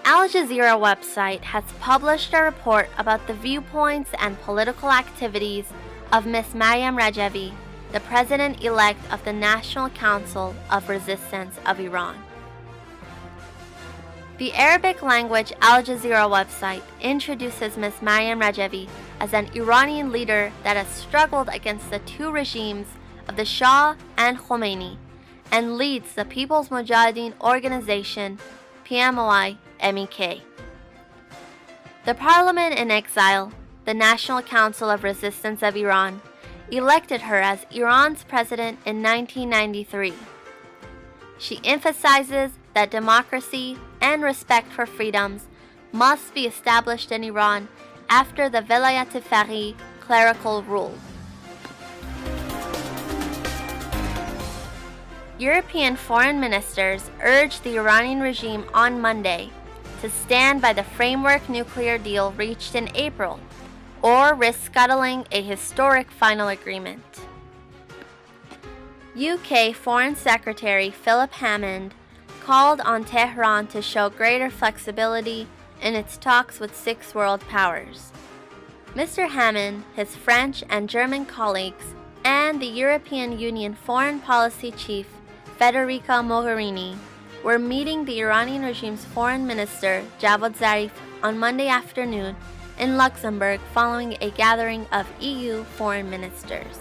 Al Jazeera website has published a report about the viewpoints and political activities of Ms. Maryam Rajavi, the president-elect of the National Council of Resistance of Iran. The Arabic language Al Jazeera website introduces Ms. Maryam Rajavi as an Iranian leader that has struggled against the two regimes of the Shah and Khomeini and leads the People's Mujahideen Organization, PMOI-MEK. The parliament in exile, the National Council of Resistance of Iran, elected her as Iran's president in 1993. She emphasizes that democracy and respect for freedoms must be established in Iran after the Velayat-e-Faqih clerical rule. European foreign ministers urged the Iranian regime on Monday to stand by the framework nuclear deal reached in April, or risk scuttling a historic final agreement. UK Foreign Secretary Philip Hammond called on Tehran to show greater flexibility in its talks with six world powers. Mr. Hammond, his French and German colleagues, and the European Union Foreign Policy Chief Federica Mogherini were meeting the Iranian regime's foreign minister Javad Zarif on Monday afternoon in Luxembourg following a gathering of EU foreign ministers.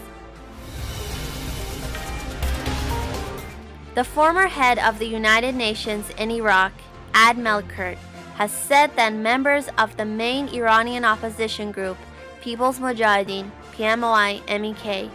The former head of the United Nations in Iraq, Ad Melkert, has said that members of the main Iranian opposition group, People's Mujahideen, PMOI-MEK,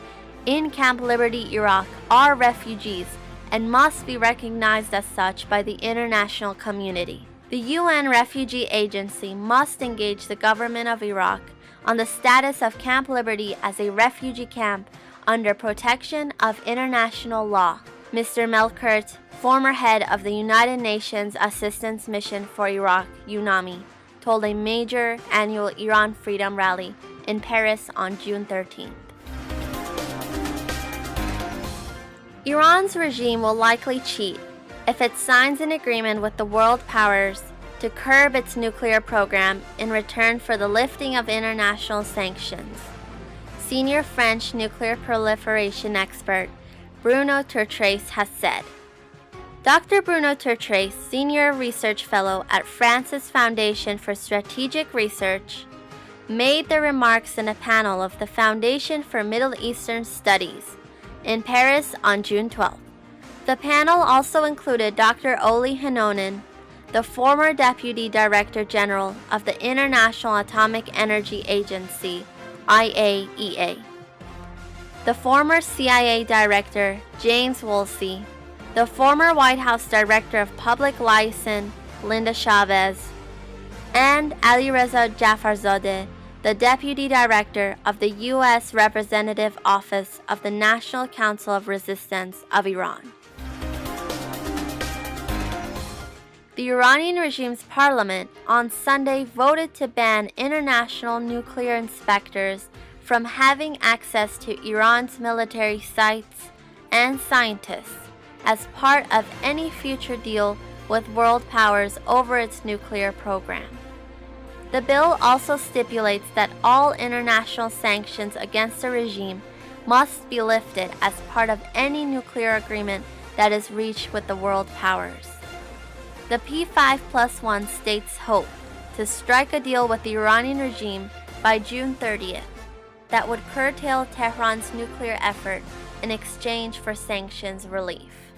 in Camp Liberty, Iraq, are refugees and must be recognized as such by the international community. The UN Refugee Agency must engage the government of Iraq on the status of Camp Liberty as a refugee camp under protection of international law. Mr. Melkert, former head of the United Nations Assistance Mission for Iraq, UNAMI, told a major annual Iran Freedom Rally in Paris on June 13th. Iran's regime will likely cheat if it signs an agreement with the world powers to curb its nuclear program in return for the lifting of international sanctions. Senior French nuclear proliferation expert Bruno Tertrais has said. Dr. Bruno Tertrais, Senior Research Fellow at France's Foundation for Strategic Research, made the remarks in a panel of the Foundation for Middle Eastern Studies in Paris on June 12. The panel also included Dr. Oli Hanonen, the former Deputy Director General of the International Atomic Energy Agency, IAEA, the former CIA Director James Woolsey, the former White House Director of Public Liaison Linda Chavez, and Alireza Jafarzadeh, the Deputy Director of the U.S. Representative Office of the National Council of Resistance of Iran. The Iranian regime's parliament on Sunday voted to ban international nuclear inspectors from having access to Iran's military sites and scientists as part of any future deal with world powers over its nuclear program. The bill also stipulates that all international sanctions against the regime must be lifted as part of any nuclear agreement that is reached with the world powers. The P5+1 states hope to strike a deal with the Iranian regime by June 30th that would curtail Tehran's nuclear effort in exchange for sanctions relief.